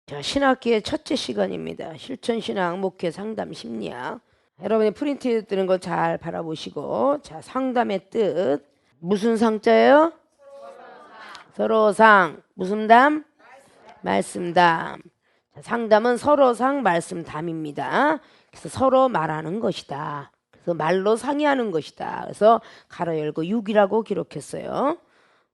자, 신학기의 첫째 시간입니다. 실천신앙, 목회, 상담, 심리학. 여러분이 프린트 뜨는 거 잘 바라보시고, 자, 상담의 뜻. 무슨 상자예요? 서로상. 무슨 담? 말씀담. 자, 상담은 서로상, 말씀담입니다. 그래서 서로 말하는 것이다. 그래서 말로 상의하는 것이다. 그래서 가로 열고 6이라고 기록했어요.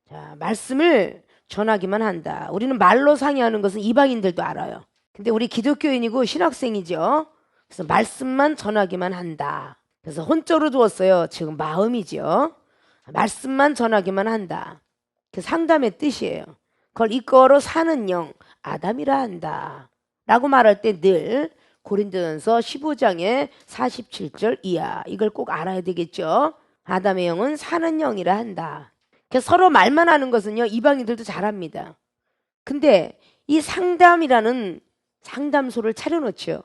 자, 말씀을 전하기만 한다. 우리는 말로 상의하는 것은 이방인들도 알아요. 근데 우리 기독교인이고 신학생이죠. 그래서 말씀만 전하기만 한다. 그래서 혼조로 두었어요. 지금 마음이죠. 말씀만 전하기만 한다. 그 상담의 뜻이에요. 그걸 이거로 사는 영, 아담이라 한다. 라고 말할 때 늘 고린도전서 15장의 47절 이하, 이걸 꼭 알아야 되겠죠. 아담의 영은 사는 영이라 한다. 서로 말만 하는 것은요, 이방인들도 잘합니다. 근데 이 상담이라는 상담소를 차려놓죠.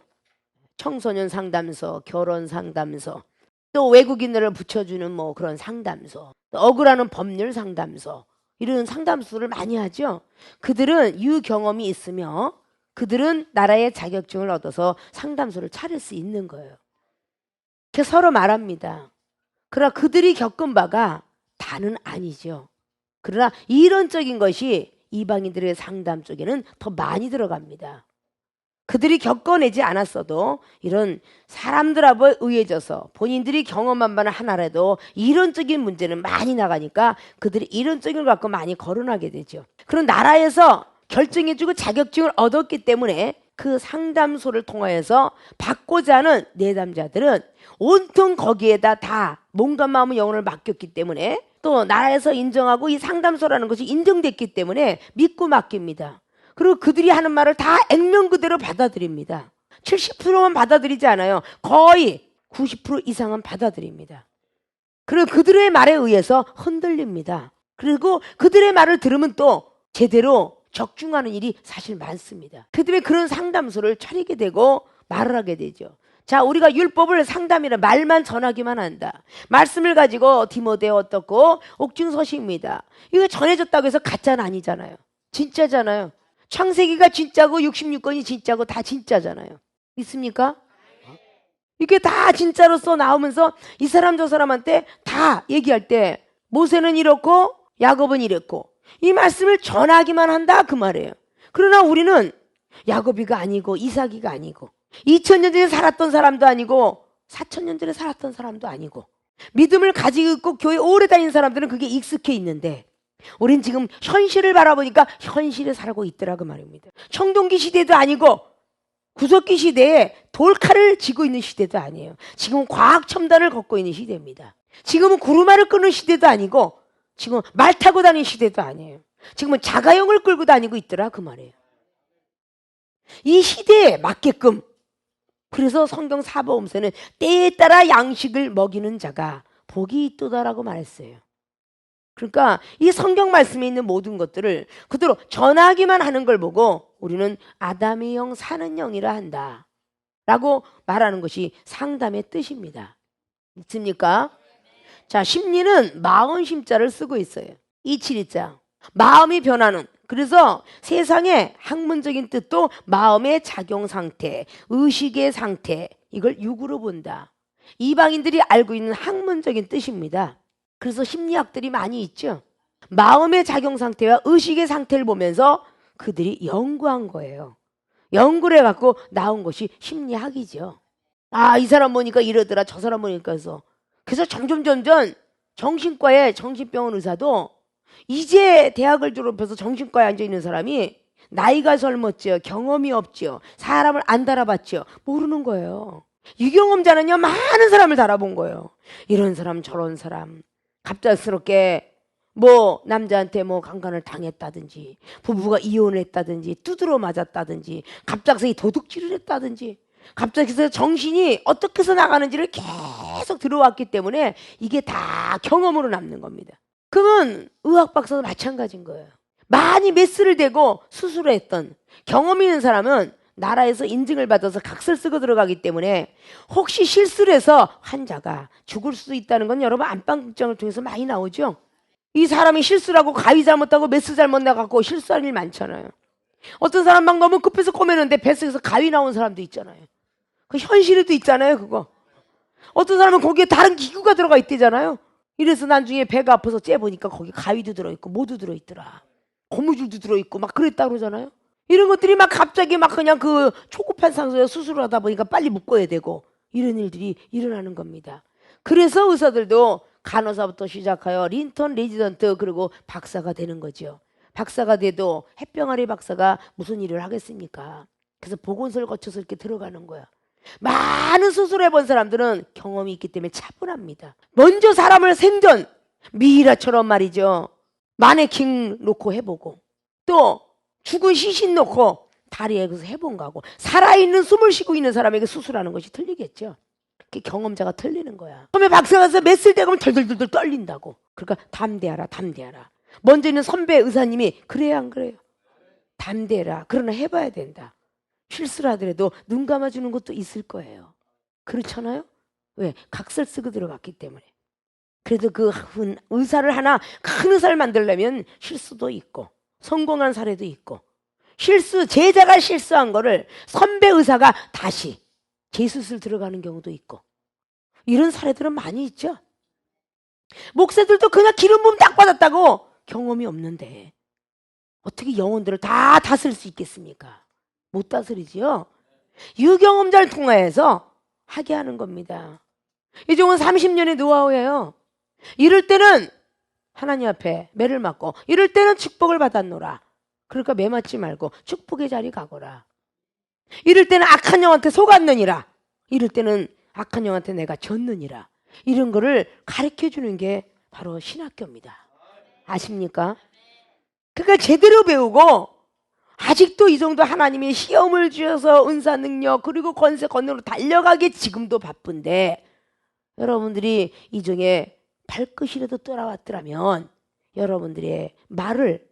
청소년 상담소, 결혼 상담소, 또 외국인들을 붙여주는 뭐 그런 상담소, 또 억울하는 법률 상담소, 이런 상담소를 많이 하죠. 그들은 유경험이 있으며 그들은 나라의 자격증을 얻어서 상담소를 차릴 수 있는 거예요. 그래서 서로 말합니다. 그러나 그들이 겪은 바가 다는 아니죠. 그러나 이론적인 것이 이방인들의 상담 쪽에는 더 많이 들어갑니다. 그들이 겪어내지 않았어도 이런 사람들하고 의해져서 본인들이 경험한 바는 하나라도 이론적인 문제는 많이 나가니까 그들이 이론적인 걸 갖고 많이 거론하게 되죠. 그런 나라에서 결정해주고 자격증을 얻었기 때문에 그 상담소를 통하여서 받고자 하는 내담자들은 온통 거기에다 다 몸과 마음의 영혼을 맡겼기 때문에 또 나라에서 인정하고 이 상담소라는 것이 인정됐기 때문에 믿고 맡깁니다. 그리고 그들이 하는 말을 다 액면 그대로 받아들입니다. 70%만 받아들이지 않아요. 거의 90% 이상은 받아들입니다. 그리고 그들의 말에 의해서 흔들립니다. 그리고 그들의 말을 들으면 또 제대로 적중하는 일이 사실 많습니다. 그 때문에 그런 상담소를 차리게 되고 말을 하게 되죠. 자, 우리가 율법을 상담이라 말만 전하기만 한다. 말씀을 가지고 디모데오 어떻고 옥중서시입니다. 이거 전해졌다고 해서 가짜는 아니잖아요. 진짜잖아요. 창세기가 진짜고 66권이 진짜고 다 진짜잖아요. 믿습니까? 이게 다 진짜로서 나오면서 이 사람 저 사람한테 다 얘기할 때 모세는 이렇고 야곱은 이랬고 이 말씀을 전하기만 한다 그 말이에요. 그러나 우리는 야곱이가 아니고 이삭이가 아니고 2000년 전에 살았던 사람도 아니고 4000년 전에 살았던 사람도 아니고 믿음을 가지고 있고 교회 오래 다닌 사람들은 그게 익숙해 있는데 우린 지금 현실을 바라보니까 현실에 살고 있더라 그 말입니다. 청동기 시대도 아니고 구석기 시대에 돌칼을 쥐고 있는 시대도 아니에요. 지금은 과학 첨단을 걷고 있는 시대입니다. 지금은 구루마를 끄는 시대도 아니고 지금 말 타고 다니는 시대도 아니에요. 지금은 자가용을 끌고 다니고 있더라 그 말이에요. 이 시대에 맞게끔 그래서 성경 사복음서는 때에 따라 양식을 먹이는 자가 복이 있도다라고 말했어요. 그러니까 이 성경 말씀에 있는 모든 것들을 그대로 전하기만 하는 걸 보고 우리는 아담의 영 사는 영이라 한다 라고 말하는 것이 상담의 뜻입니다. 믿습니까? 자, 심리는 마음 심자를 쓰고 있어요. 272자. 마음이 변하는. 그래서 세상의 학문적인 뜻도 마음의 작용 상태, 의식의 상태, 이걸 육으로 본다. 이방인들이 알고 있는 학문적인 뜻입니다. 그래서 심리학들이 많이 있죠. 마음의 작용 상태와 의식의 상태를 보면서 그들이 연구한 거예요. 연구를 해갖고 나온 것이 심리학이죠. 아, 이 사람 보니까 이러더라, 저 사람 보니까 해서. 그래서 점점 정신과의 정신병원 의사도 이제 대학을 졸업해서 정신과에 앉아있는 사람이 나이가 젊었죠. 경험이 없죠. 사람을 안 달아봤죠. 모르는 거예요. 유경험자는요, 많은 사람을 달아본 거예요. 이런 사람 저런 사람. 갑작스럽게 뭐 남자한테 뭐 강간을 당했다든지 부부가 이혼을 했다든지 두드러 맞았다든지 갑작스레 도둑질을 했다든지 갑자기 정신이 어떻게 해서 나가는지를 계속 들어왔기 때문에 이게 다 경험으로 남는 겁니다. 그러면 의학 박사도 마찬가지인 거예요. 많이 메스를 대고 수술을 했던 경험이 있는 사람은 나라에서 인증을 받아서 각서를 쓰고 들어가기 때문에 혹시 실수를 해서 환자가 죽을 수도 있다는 건 여러분 안방극장을 통해서 많이 나오죠. 이 사람이 실수를 하고 가위 잘못하고 메스 잘못 나갖고 실수할 일 많잖아요. 어떤 사람 막 너무 급해서 꼬매는데 뱃속에서 가위 나온 사람도 있잖아요. 그 현실에도 있잖아요, 그거. 어떤 사람은 거기에 다른 기구가 들어가 있대잖아요. 이래서 나중에 배가 아파서 째보니까 거기 가위도 들어있고 모두 들어있더라. 고무줄도 들어있고 막 그랬다 그러잖아요. 이런 것들이 막 갑자기 막 그냥 그 초급한 상태에서 수술을 하다 보니까 빨리 묶어야 되고 이런 일들이 일어나는 겁니다. 그래서 의사들도 간호사부터 시작하여 린턴, 레지던트 그리고 박사가 되는 거죠. 박사가 돼도 햇병아리 박사가 무슨 일을 하겠습니까? 그래서 보건소를 거쳐서 이렇게 들어가는 거야. 많은 수술해 본 사람들은 경험이 있기 때문에 차분합니다. 먼저 사람을 생전 미이라처럼 말이죠. 마네킹 놓고 해보고 또 죽은 시신 놓고 다리에 그래서 해본 거고 살아있는 숨을 쉬고 있는 사람에게 수술하는 것이 틀리겠죠. 그게 경험자가 틀리는 거야. 처음에 박사가 가서 맸을 때 그러면 덜덜덜 떨린다고. 그러니까 담대하라 담대하라. 먼저 있는 선배 의사님이 그래야 안 그래요? 담대해라. 그러나 해봐야 된다. 실수를 하더라도 눈 감아주는 것도 있을 거예요. 그렇잖아요? 왜? 각설 쓰고 들어갔기 때문에. 그래도 그 의사를 하나 큰 의사를 만들려면 실수도 있고 성공한 사례도 있고 제자가 실수한 거를 선배 의사가 다시 재수술 들어가는 경우도 있고 이런 사례들은 많이 있죠. 목사들도 그냥 기름 부음 딱 받았다고 경험이 없는데 어떻게 영혼들을 다 다스릴 수 있겠습니까? 못 다스리지요. 유경험자를 통해서 하게 하는 겁니다. 이 종은 30년의 노하우예요. 이럴 때는 하나님 앞에 매를 맞고 이럴 때는 축복을 받았노라. 그러니까 매 맞지 말고 축복의 자리 가거라. 이럴 때는 악한 영한테 속았느니라. 이럴 때는 악한 영한테 내가 졌느니라. 이런 거를 가르쳐 주는 게 바로 신학교입니다. 아십니까? 그러니까 제대로 배우고 아직도 이 정도 하나님이 시험을 주셔서 은사 능력 그리고 권세 권능으로 달려가기 지금도 바쁜데 여러분들이 이 중에 발끝이라도 떠나왔더라면 여러분들의 말을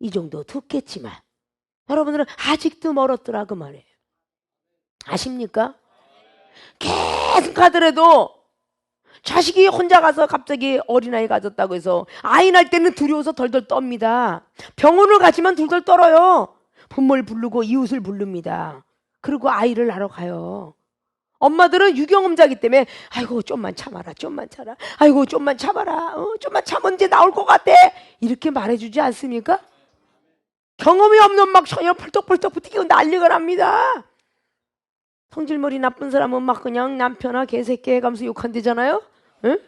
이 정도 듣겠지만 여러분들은 아직도 멀었더라 그 말이에요. 아십니까? 계속 가더라도 자식이 혼자 가서 갑자기 어린아이 가졌다고 해서 아이 날 때는 두려워서 덜덜 떱니다. 병원을 가지만 둘덜 떨어요. 부모를 부르고 이웃을 부릅니다. 그리고 아이를 낳으러 가요. 엄마들은 유경험자이기 때문에 아이고 좀만 참아라 좀만 참아라 아이고 좀만 참아라 좀만 참으면 이제 나올 것 같아 이렇게 말해주지 않습니까? 경험이 없는 막 전혀 펄떡펄떡 부티고 난리가 납니다. 성질머리 나쁜 사람은 막 그냥 남편아 개새끼 해가면서 욕한대잖아요. 응?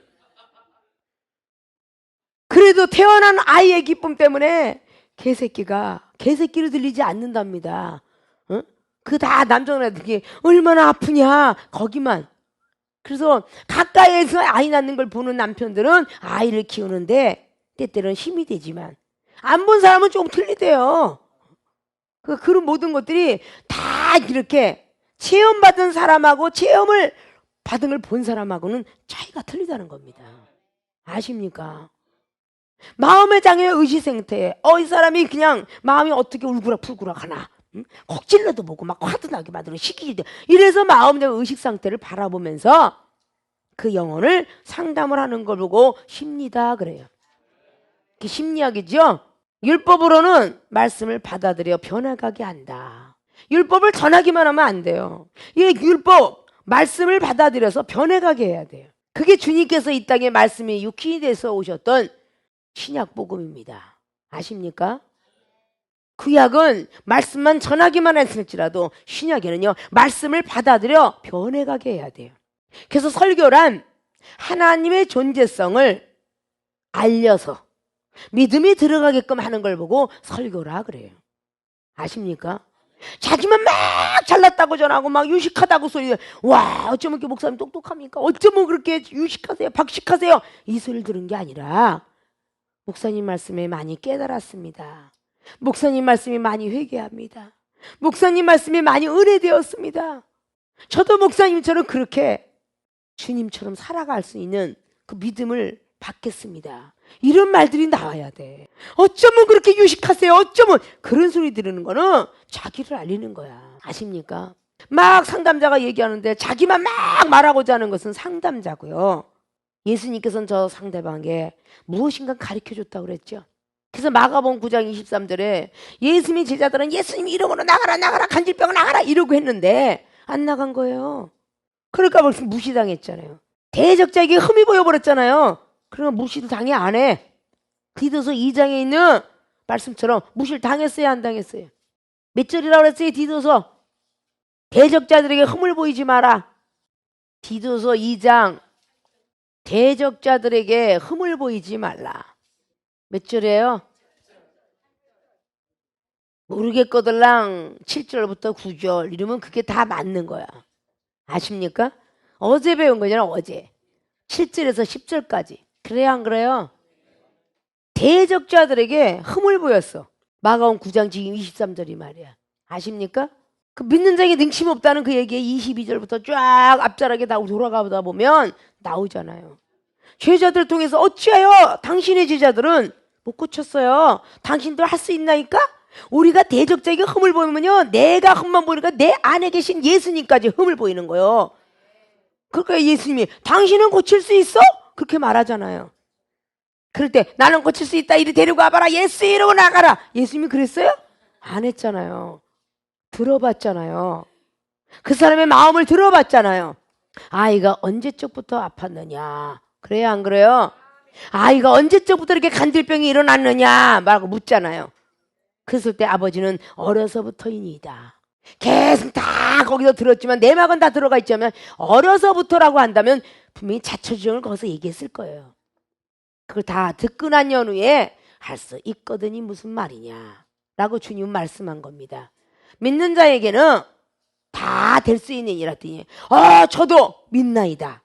그래도 태어난 아이의 기쁨 때문에 개새끼로 들리지 않는답니다. 응? 그 다 남자들이 얼마나 아프냐 거기만. 그래서 가까이에서 아이 낳는 걸 보는 남편들은 아이를 키우는데 때때로는 힘이 되지만 안 본 사람은 조금 틀리대요. 그런 모든 것들이 다 이렇게 체험받은 사람하고 체험을 받은 걸 본 사람하고는 차이가 틀리다는 겁니다. 아십니까? 마음의 장애 의시생태. 이 사람이 그냥 마음이 어떻게 울그락불그락 하나. 콕 찔러도 보고 막 화도 나게 만들고 시키기도. 이래서 마음의 의식 상태를 바라보면서 그 영혼을 상담을 하는 걸 보고 심리다 그래요. 그게 심리학이죠. 율법으로는 말씀을 받아들여 변화가게 한다. 율법을 전하기만 하면 안 돼요. 이 율법 말씀을 받아들여서 변해가게 해야 돼요. 그게 주님께서 이 땅에 말씀이 육신이 돼서 오셨던 신약 복음입니다. 아십니까? 구약은 말씀만 전하기만 했을지라도 신약에는요 말씀을 받아들여 변해가게 해야 돼요. 그래서 설교란 하나님의 존재성을 알려서 믿음이 들어가게끔 하는 걸 보고 설교라 그래요. 아십니까? 자기만 막 잘났다고 전하고 막 유식하다고 소리. 와 어쩌면 이렇게 목사님 똑똑합니까? 어쩌면 그렇게 유식하세요 박식하세요 이 소리를 들은 게 아니라 목사님 말씀에 많이 깨달았습니다. 목사님 말씀이 많이 회개합니다. 목사님 말씀이 많이 은혜되었습니다. 저도 목사님처럼 그렇게 주님처럼 살아갈 수 있는 그 믿음을 받겠습니다. 이런 말들이 나와야 돼. 어쩌면 그렇게 유식하세요. 어쩌면 그런 소리 들으는 거는 자기를 알리는 거야. 아십니까? 막 상담자가 얘기하는데 자기만 막 말하고자 하는 것은 상담자고요. 예수님께서는 저 상대방에게 무엇인가 가르쳐줬다고 그랬죠. 그래서 마가복음 9장 23절에 예수님의 제자들은 예수님 이름으로 나가라 나가라 간질병 나가라 이러고 했는데 안 나간 거예요. 그러니까 벌써 무시당했잖아요. 대적자에게 흠이 보여버렸잖아요. 그러면 무시도 당해 안 해. 디도서 2장에 있는 말씀처럼 무시를 당했어요 안 당했어요? 몇 절이라고 그랬어요? 디도서 대적자들에게 흠을 보이지 마라. 디도서 2장 대적자들에게 흠을 보이지 말라. 몇 절이에요? 모르겠거들랑 7절부터 9절 이러면 그게 다 맞는 거야. 아십니까? 어제 배운 거잖아 어제. 7절에서 10절까지. 그래요 안 그래요? 대적자들에게 흠을 보였어. 마가복음 9장 지금 23절이 말이야. 아십니까? 그 믿는 자에게 능심 없다는 그 얘기에 22절부터 쫙 앞자락에 다 돌아가다 보면 나오잖아요. 제자들 통해서 어찌하여 당신의 제자들은 못 고쳤어요. 당신들 할 수 있나이까? 우리가 대적자에게 흠을 보이면요 내가 흠만 보니까 내 안에 계신 예수님까지 흠을 보이는 거예요. 그러니까 예수님이 당신은 고칠 수 있어? 그렇게 말하잖아요. 그럴 때 나는 고칠 수 있다 이리 데리고 와봐라 예수 이러고 나가라. 예수님이 그랬어요? 안 했잖아요. 들어봤잖아요. 그 사람의 마음을 들어봤잖아요. 아이가 언제적부터 아팠느냐? 그래요 안 그래요? 아이가 언제적부터 이렇게 간질병이 일어났느냐? 말고 묻잖아요. 그랬을 때 아버지는 어려서부터이니이다. 계속 다 거기서 들었지만 내막은 다 들어가 있지만 어려서부터라고 한다면 분명히 자초지종을 거기서 얘기했을 거예요. 그걸 다 듣고 난 연후에 할 수 있거든이 무슨 말이냐 라고 주님은 말씀한 겁니다. 믿는 자에게는 다 될 수 있는 일이라더니 저도 믿나이다.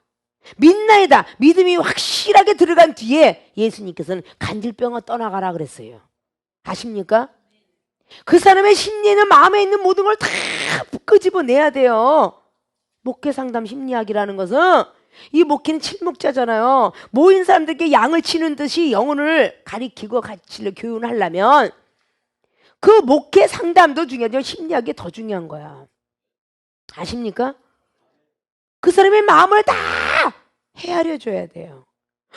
믿나이다. 믿음이 확실하게 들어간 뒤에 예수님께서는 간질병을 떠나가라 그랬어요. 아십니까? 그 사람의 심리에는 마음에 있는 모든 걸 다 끄집어내야 돼요. 목회 상담 심리학이라는 것은 이 목회는 칠목자잖아요. 모인 사람들께 양을 치는 듯이 영혼을 가리키고 가르치려 교훈하려면 그 목회 상담도 중요하지만 심리학이 더 중요한 거야. 아십니까? 그 사람의 마음을 다 헤아려 줘야 돼요.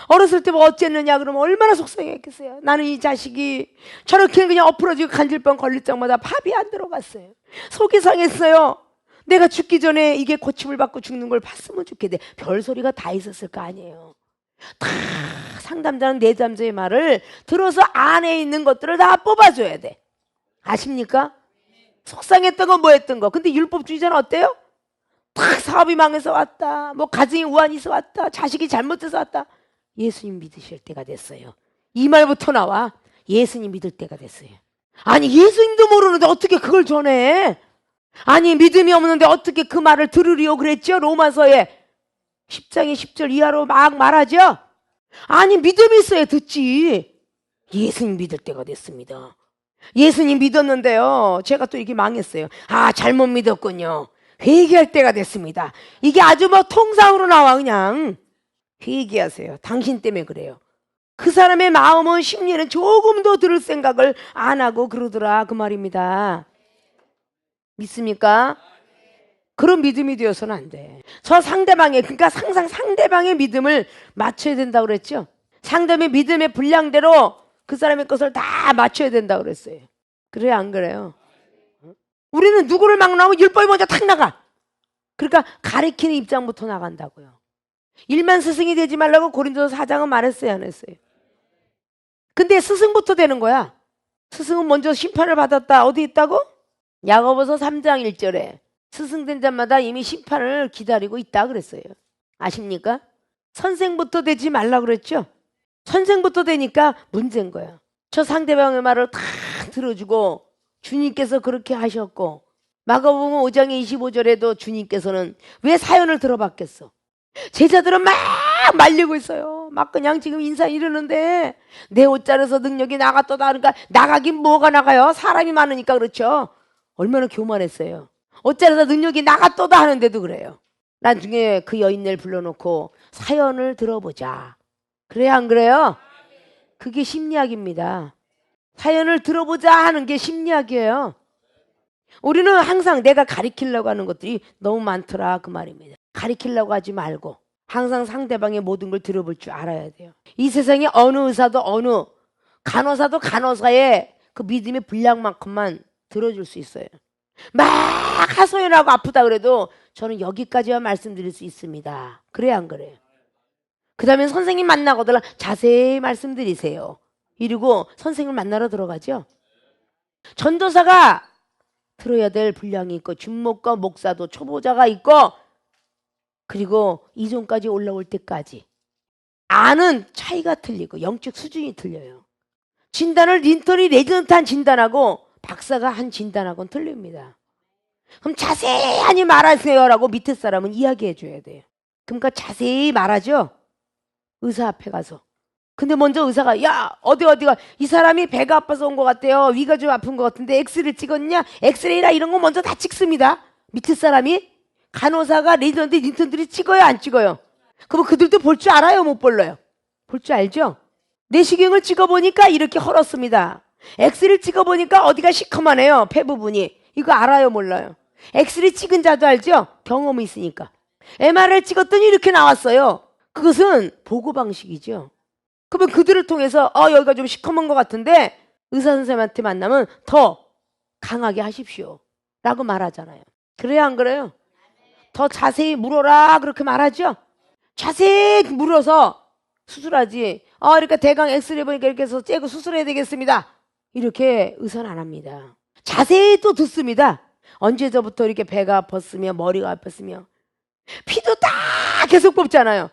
어렸을 때 뭐 어쨌느냐 그러면 얼마나 속상했겠어요. 나는 이 자식이 저렇게 그냥 엎어지고 간질병 걸릴 적마다 밥이 안 들어갔어요. 속이 상했어요. 내가 죽기 전에 이게 고침을 받고 죽는 걸 봤으면 좋겠는데 별소리가 다 있었을 거 아니에요. 다 상담자는 내담자의 말을 들어서 안에 있는 것들을 다 뽑아줘야 돼. 아십니까? 속상했던 거 뭐 했던 거. 근데 율법주의자는 어때요? 다 사업이 망해서 왔다. 뭐 가정이 우환이 있어 왔다. 자식이 잘못해서 왔다. 예수님 믿으실 때가 됐어요. 이 말부터 나와. 예수님 믿을 때가 됐어요. 아니 예수님도 모르는데 어떻게 그걸 전해? 아니 믿음이 없는데 어떻게 그 말을 들으리요 그랬죠? 로마서에 10장의 10절 이하로 막 말하죠? 아니 믿음이 있어야 듣지. 예수님 믿을 때가 됐습니다. 예수님 믿었는데요 제가 또 이렇게 망했어요. 잘못 믿었군요. 회개할 때가 됐습니다. 이게 아주 뭐 통상으로 나와. 그냥 회개하세요. 당신 때문에 그래요. 그 사람의 마음은 심리는 조금 더 들을 생각을 안 하고 그러더라 그 말입니다. 믿습니까? 그런 믿음이 되어서는 안 돼. 저 상대방의 그러니까 항상 상대방의 믿음을 맞춰야 된다고 그랬죠. 상대방의 믿음의 분량대로 그 사람의 것을 다 맞춰야 된다고 그랬어요. 그래요 안 그래요? 우리는 누구를 막 나오면 율법이 먼저 탁 나가. 그러니까 가리키는 입장부터 나간다고요. 일만 스승이 되지 말라고 고린도서 4장은 말했어요 안 했어요? 근데 스승부터 되는 거야. 스승은 먼저 심판을 받았다. 어디 있다고? 야고보서 3장 1절에 스승된 자마다 이미 심판을 기다리고 있다 그랬어요. 아십니까? 선생부터 되지 말라 그랬죠? 선생부터 되니까 문제인 거야. 저 상대방의 말을 다 들어주고 주님께서 그렇게 하셨고 마가복음 5장의 25절에도 주님께서는 왜 사연을 들어봤겠어? 제자들은 막 말리고 있어요. 막 그냥 지금 인사 이러는데 내 옷자리에서 능력이 나갔다 그러니까 나가긴 뭐가 나가요? 사람이 많으니까 그렇죠. 얼마나 교만했어요. 옷자리에서 능력이 나갔다 하는데도 그래요. 나중에 그 여인을 불러놓고 사연을 들어보자. 그래요 안 그래요? 그게 심리학입니다. 사연을 들어보자 하는 게 심리학이에요. 우리는 항상 내가 가리키려고 하는 것들이 너무 많더라 그 말입니다. 가리키려고 하지 말고 항상 상대방의 모든 걸 들어볼 줄 알아야 돼요. 이 세상에 어느 의사도 어느 간호사도 간호사의 그 믿음의 분량만큼만 들어줄 수 있어요. 막 하소연하고 아프다 그래도 저는 여기까지만 말씀드릴 수 있습니다. 그래야 안 그래요? 그 다음에 선생님 만나거나 자세히 말씀드리세요. 이러고 선생님을 만나러 들어가죠. 전도사가 들어야 될 분량이 있고 준목과 목사도 초보자가 있고 그리고 이종까지 올라올 때까지 아는 차이가 틀리고 영적 수준이 틀려요. 진단을 린턴이 레지던트한 진단하고 박사가 한 진단하고는 틀립니다. 그럼 자세히 말하세요라고 밑에 사람은 이야기해 줘야 돼요. 그러니까 자세히 말하죠. 의사 앞에 가서. 근데 먼저 의사가 야 어디가 이 사람이 배가 아파서 온 것 같아요. 위가 좀 아픈 것 같은데 엑스레이 찍었냐? 엑스레이라 이런 거 먼저 다 찍습니다. 밑에 사람이 간호사가 레지던트 린턴들이 찍어요 안 찍어요? 그럼 그들도 볼 줄 알아요 못 볼래요? 볼 줄 알죠? 내시경을 찍어보니까 이렇게 헐었습니다. 엑스레이를 찍어보니까 어디가 시커먼해요. 폐 부분이. 이거 알아요 몰라요? 엑스레이 찍은 자도 알죠? 경험이 있으니까. MRI를 찍었더니 이렇게 나왔어요. 그것은 보고 방식이죠. 그러면 그들을 통해서 여기가 좀 시커먼 것 같은데 의사 선생님한테 만나면 더 강하게 하십시오 라고 말하잖아요. 그래야 안 그래요? 더 자세히 물어라 그렇게 말하죠. 자세히 물어서 수술하지. 이렇게 대강 엑스레이 보니까 이렇게 해서 째고 수술해야 되겠습니다. 이렇게 의사는 안 합니다. 자세히 또 듣습니다. 언제서부터 이렇게 배가 아팠으며 머리가 아팠으며 피도 다 계속 뽑잖아요.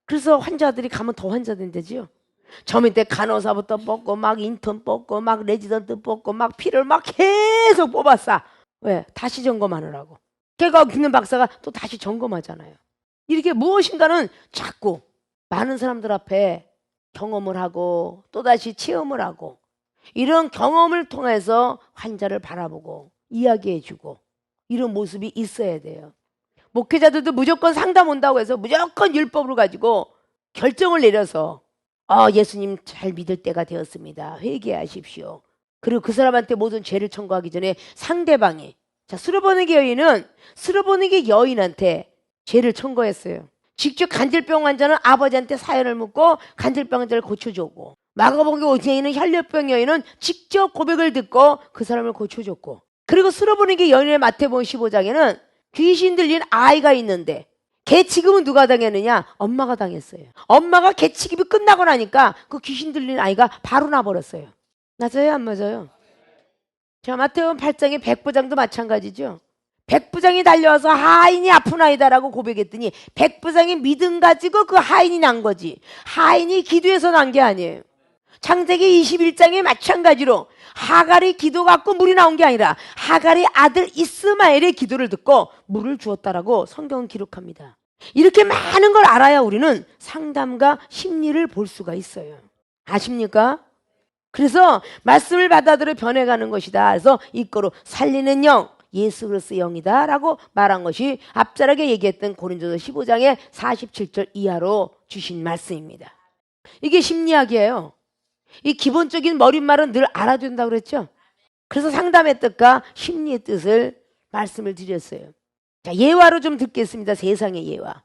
그래서 환자들이 가면 더 환자들 되지요. 저 밑에 간호사부터 뽑고 막 인턴 뽑고 막 레지던트 뽑고 막 피를 막 계속 뽑았어. 왜? 다시 점검하느라고. 걔가 있는 박사가 또 다시 점검하잖아요. 이렇게 무엇인가는 자꾸 많은 사람들 앞에 경험을 하고 또다시 체험을 하고 이런 경험을 통해서 환자를 바라보고 이야기해주고 이런 모습이 있어야 돼요. 목회자들도 무조건 상담 온다고 해서 무조건 율법을 가지고 결정을 내려서 예수님 잘 믿을 때가 되었습니다. 회개하십시오. 그리고 그 사람한테 모든 죄를 청구하기 전에 상대방이 스로보니게 여인은 스로보니게 여인한테 죄를 청구했어요. 직접 간질병 환자는 아버지한테 사연을 묻고 간질병 환자를 고쳐줬고 마가복음 여인은 혈류병 여인은 직접 고백을 듣고 그 사람을 고쳐줬고 그리고 스로보니게 여인의 마태복음 15장에는 귀신 들린 아이가 있는데 개취급은 누가 당했느냐? 엄마가 당했어요. 엄마가 개취급이 끝나고 나니까 그 귀신 들린 아이가 바로 나버렸어요. 맞아요 안 맞아요? 자 마태복음 8장의 백부장도 마찬가지죠. 백부장이 달려와서 하인이 아픈 아이다라고 고백했더니 백부장이 믿음 가지고 그 하인이 난 거지. 하인이 기도해서 난 게 아니에요. 창세기 21장에 마찬가지로 하갈이 기도 갖고 물이 나온 게 아니라 하갈이 아들 이스마엘의 기도를 듣고 물을 주었다라고 성경은 기록합니다. 이렇게 많은 걸 알아야 우리는 상담과 심리를 볼 수가 있어요. 아십니까? 그래서 말씀을 받아들여 변해가는 것이다. 그래서 이거로 살리는 영 예수 그리스도의 영이다 라고 말한 것이 앞자락에 얘기했던 고린도서 15장의 47절 이하로 주신 말씀입니다. 이게 심리학이에요. 이 기본적인 머릿말은 늘 알아야 된다고 그랬죠. 그래서 상담의 뜻과 심리의 뜻을 말씀을 드렸어요. 자, 예화로 좀 듣겠습니다. 세상의 예화.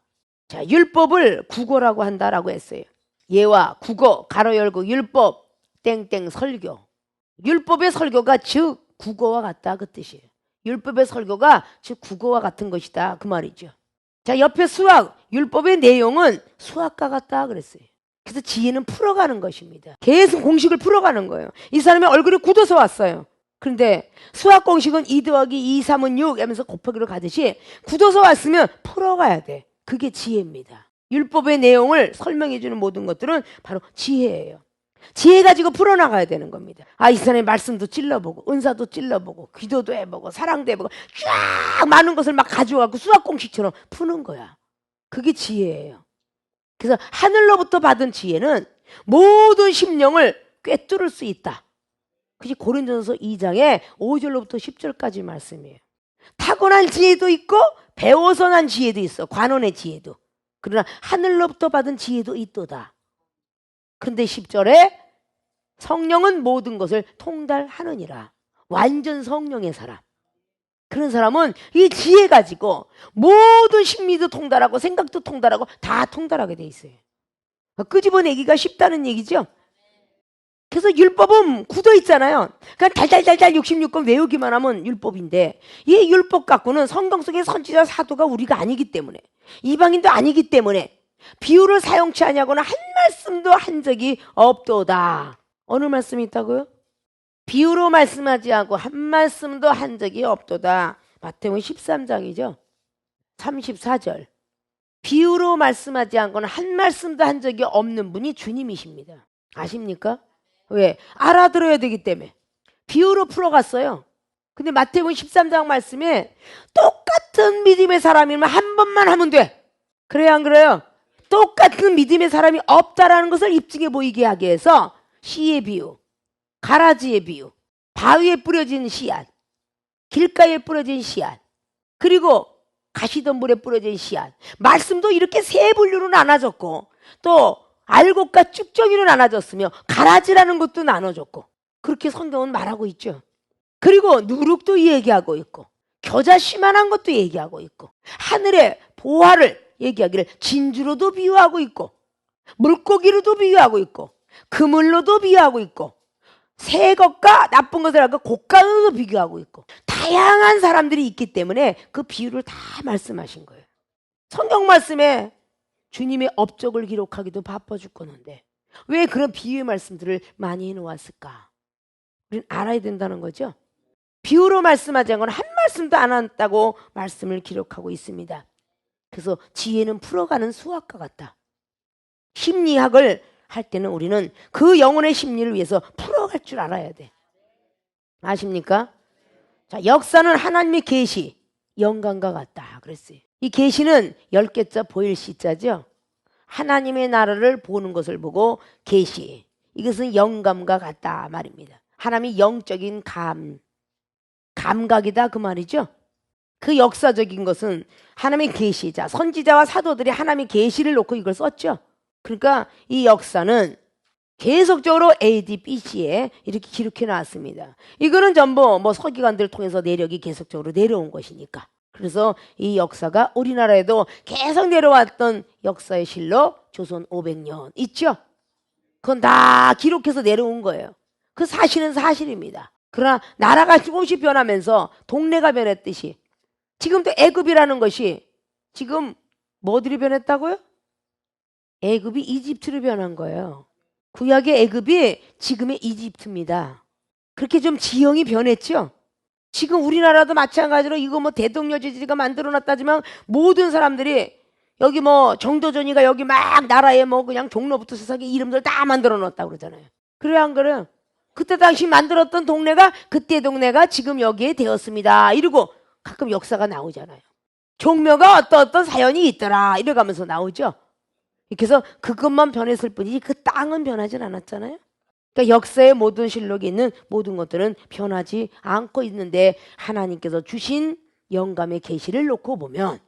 자, 율법을 국어라고 한다라고 했어요. 예화, 국어, 가로 열고 율법, 땡땡 설교. 율법의 설교가 즉 국어와 같다 그 뜻이에요. 율법의 설교가 즉 국어와 같은 것이다 그 말이죠. 자, 옆에 수학, 율법의 내용은 수학과 같다 그랬어요. 그래서 지혜는 풀어가는 것입니다. 계속 공식을 풀어가는 거예요. 이 사람의 얼굴이 굳어서 왔어요. 그런데 수학 공식은 2 더하기 2, 3은 6 하면서 곱하기로 가듯이 굳어서 왔으면 풀어가야 돼. 그게 지혜입니다. 율법의 내용을 설명해 주는 모든 것들은 바로 지혜예요. 지혜 가지고 풀어나가야 되는 겁니다. 이 사람의 말씀도 찔러보고 은사도 찔러보고 기도도 해보고 사랑도 해보고 쫙 많은 것을 막 가져가고 수학 공식처럼 푸는 거야. 그게 지혜예요. 그래서 하늘로부터 받은 지혜는 모든 심령을 꿰뚫을 수 있다. 그게 고린도전서 2장의 5절로부터 10절까지 말씀이에요. 타고난 지혜도 있고 배워서 난 지혜도 있어. 관원의 지혜도. 그러나 하늘로부터 받은 지혜도 있도다. 근데 10절에 성령은 모든 것을 통달하느니라. 완전 성령의 사람. 그런 사람은 이 지혜 가지고 모든 심리도 통달하고 생각도 통달하고 다 통달하게 돼 있어요. 끄집어내기가 쉽다는 얘기죠. 그래서 율법은 굳어 있잖아요. 그냥 달달달달 66권 외우기만 하면 율법인데 이 율법 갖고는 성경 속의 선지자 사도가 우리가 아니기 때문에 이방인도 아니기 때문에 비유를 사용치 아니하고는 한 말씀도 한 적이 없도다. 어느 말씀이 있다고요? 비유로 말씀하지 않고 한 말씀도 한 적이 없도다. 마태복음 13장이죠. 34절. 비유로 말씀하지 않고는 한 말씀도 한 적이 없는 분이 주님이십니다. 아십니까? 왜? 알아들어야 되기 때문에. 비유로 풀어갔어요. 근데 마태복음 13장 말씀에 똑같은 믿음의 사람이면 한 번만 하면 돼. 그래요, 안 그래요? 똑같은 믿음의 사람이 없다라는 것을 입증해 보이게 하기 위해서 씨의 비유, 가라지의 비유, 바위에 뿌려진 씨앗, 길가에 뿌려진 씨앗, 그리고 가시덤불에 뿌려진 씨앗. 말씀도 이렇게 세 분류로 나눠졌고 또 알곡과 쭉정이로 나눠졌으며 가라지라는 것도 나눠졌고 그렇게 성경은 말하고 있죠. 그리고 누룩도 얘기하고 있고 겨자 씨만한 것도 얘기하고 있고 하늘의 보화를 얘기하기를 진주로도 비유하고 있고 물고기로도 비유하고 있고 그물로도 비유하고 있고 새 것과 나쁜 것을 알고 곡간으로도 비교하고 있고 다양한 사람들이 있기 때문에 그 비유를 다 말씀하신 거예요. 성경 말씀에 주님의 업적을 기록하기도 바빠 죽겠는데 왜 그런 비유의 말씀들을 많이 해놓았을까? 우리는 알아야 된다는 거죠. 비유로 말씀하지 않고는 한 말씀도 안 한다고 말씀을 기록하고 있습니다. 그래서 지혜는 풀어가는 수학과 같다. 심리학을 할 때는 우리는 그 영혼의 심리를 위해서 풀어갈 줄 알아야 돼. 아십니까? 자, 역사는 하나님의 계시, 영광과 같다 그랬어요. 이 계시는 10개자 보일 시자죠. 하나님의 나라를 보는 것을 보고 계시. 이것은 영감과 같다 말입니다. 하나님이 영적인 감각이다 그 말이죠. 그 역사적인 것은 하나님의 계시자, 선지자와 사도들이 하나님의 계시를 놓고 이걸 썼죠. 그러니까 이 역사는 계속적으로 AD, BC에 이렇게 기록해 놨습니다. 이거는 전부 서기관들을 통해서 내력이 계속적으로 내려온 것이니까. 그래서 이 역사가 우리나라에도 계속 내려왔던 역사의 실로 조선 500년 있죠. 그건 다 기록해서 내려온 거예요. 그 사실은 사실입니다. 그러나 나라가 조금씩 변하면서 동네가 변했듯이 지금도 애굽이라는 것이 지금 뭐들이 변했다고요? 애굽이 이집트로 변한 거예요. 구약의 애굽이 지금의 이집트입니다. 그렇게 좀 지형이 변했죠. 지금 우리나라도 마찬가지로 이거 대동여지지가 만들어놨다지만 모든 사람들이 여기 정도전이가 여기 막 나라에 그냥 종로부터 세상에 이름들 다 만들어놨다고 그러잖아요. 그래요, 안 그래요? 그때 당시 만들었던 동네가 그때 동네가 지금 여기에 되었습니다. 이러고 가끔 역사가 나오잖아요. 종묘가 어떤 사연이 있더라 이래가면서 나오죠. 그래서 그것만 변했을 뿐이지 그 땅은 변하진 않았잖아요. 그러니까 역사의 모든 실록에 있는 모든 것들은 변하지 않고 있는데 하나님께서 주신 영감의 계시를 놓고 보면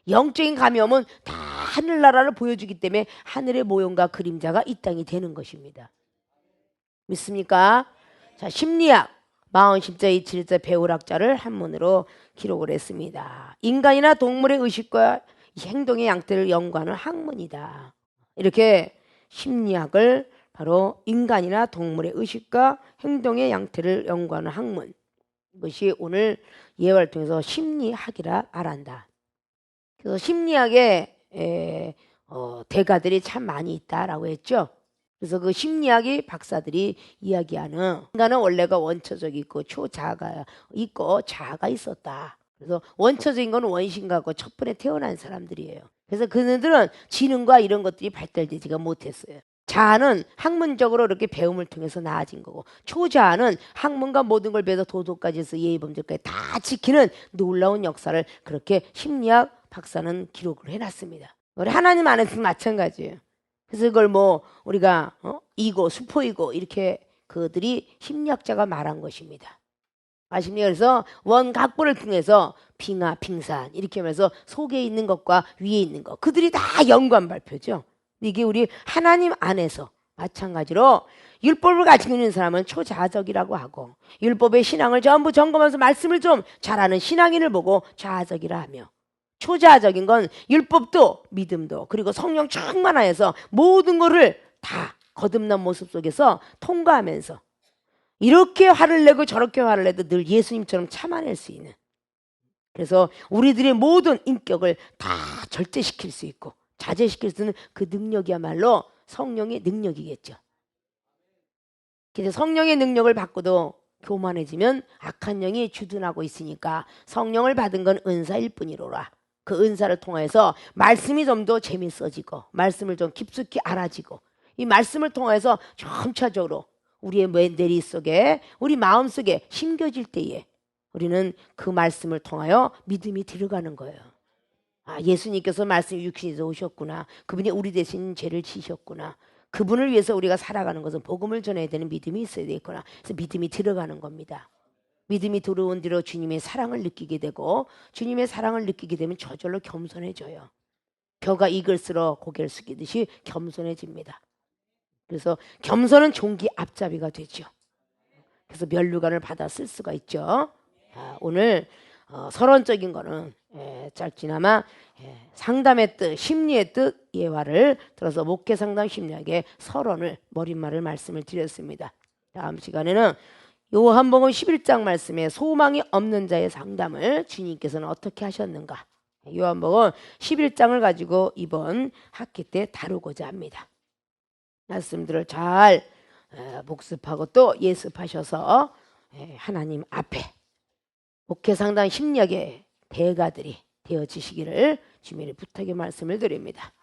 영적인 감염은 다 하늘나라를 보여주기 때문에 하늘의 모형과 그림자가 이 땅이 되는 것입니다. 믿습니까? 자, 심리학 40십자 27자 배울학자를 한문으로 기록을 했습니다. 인간이나 동물의 의식과 행동의 양태를 연구하는 학문이다. 이렇게 심리학을 바로 인간이나 동물의 의식과 행동의 양태를 연구하는 학문. 이것이 오늘 예화를 통해서 심리학이라 말한다. 그래서 심리학에 대가들이 참 많이 있다라고 했죠. 그래서 그 심리학의 박사들이 이야기하는 인간은 원래가 원초적 있고 초자아가 있고 자아가 있었다. 그래서 원초적인 건 원신과고 첫 번에 태어난 사람들이에요. 그래서 그들은 지능과 이런 것들이 발달되지가 못했어요. 자아는 학문적으로 이렇게 배움을 통해서 나아진 거고 초자아는 학문과 모든 걸 배워서 도덕까지 해서 예의범죄까지 다 지키는 놀라운 역사를 그렇게 심리학 박사는 기록을 해놨습니다. 우리 하나님 안에서 마찬가지예요. 그래서 그걸 우리가 이고 수포이고 이렇게 그들이 심리학자가 말한 것입니다. 아십니까? 그래서 원각보를 통해서 빙하, 빙산 이렇게 하면서 속에 있는 것과 위에 있는 것 그들이 다 연관 발표죠. 이게 우리 하나님 안에서 마찬가지로 율법을 가지고 있는 사람은 초자아적이라고 하고 율법의 신앙을 전부 점검하면서 말씀을 좀 잘하는 신앙인을 보고 자아적이라 하며 초자아적인 건 율법도 믿음도 그리고 성령 충만하여서 모든 것을 다 거듭난 모습 속에서 통과하면서 이렇게 화를 내고 저렇게 화를 내도 늘 예수님처럼 참아낼 수 있는, 그래서 우리들의 모든 인격을 다 절제시킬 수 있고 자제시킬 수 있는 그 능력이야말로 성령의 능력이겠죠. 그래서 성령의 능력을 받고도 교만해지면 악한 영이 주둔하고 있으니까 성령을 받은 건 은사일 뿐이로라. 그 은사를 통해서 말씀이 좀 더 재밌어지고 말씀을 좀 깊숙이 알아지고 이 말씀을 통해서 점차적으로 우리의 뇌리 속에 우리 마음 속에 심겨질 때에 우리는 그 말씀을 통하여 믿음이 들어가는 거예요. 아, 예수님께서 말씀이 육신에서 오셨구나. 그분이 우리 대신 죄를 지셨구나. 그분을 위해서 우리가 살아가는 것은 복음을 전해야 되는 믿음이 있어야 되겠구나. 그래서 믿음이 들어가는 겁니다. 믿음이 들어온 뒤로 주님의 사랑을 느끼게 되고 주님의 사랑을 느끼게 되면 저절로 겸손해져요. 벼가 익을수록 고개를 숙이듯이 겸손해집니다. 그래서 겸손은 종기 앞잡이가 되죠. 그래서 면류관을 받아 쓸 수가 있죠. 오늘 서론적인 거는 짧지나마 상담의 뜻, 심리의 뜻, 예화를 들어서 목회 상담 심리학의 서론을 머릿말을 말씀을 드렸습니다. 다음 시간에는 요한복음 11장 말씀에 소망이 없는 자의 상담을 주님께서는 어떻게 하셨는가, 요한복음 11장을 가지고 이번 학기 때 다루고자 합니다. 말씀들을 잘 복습하고 또 예습하셔서 하나님 앞에 목회 상담 심리학의 대가들이 되어지시기를 주님의 부탁의 말씀을 드립니다.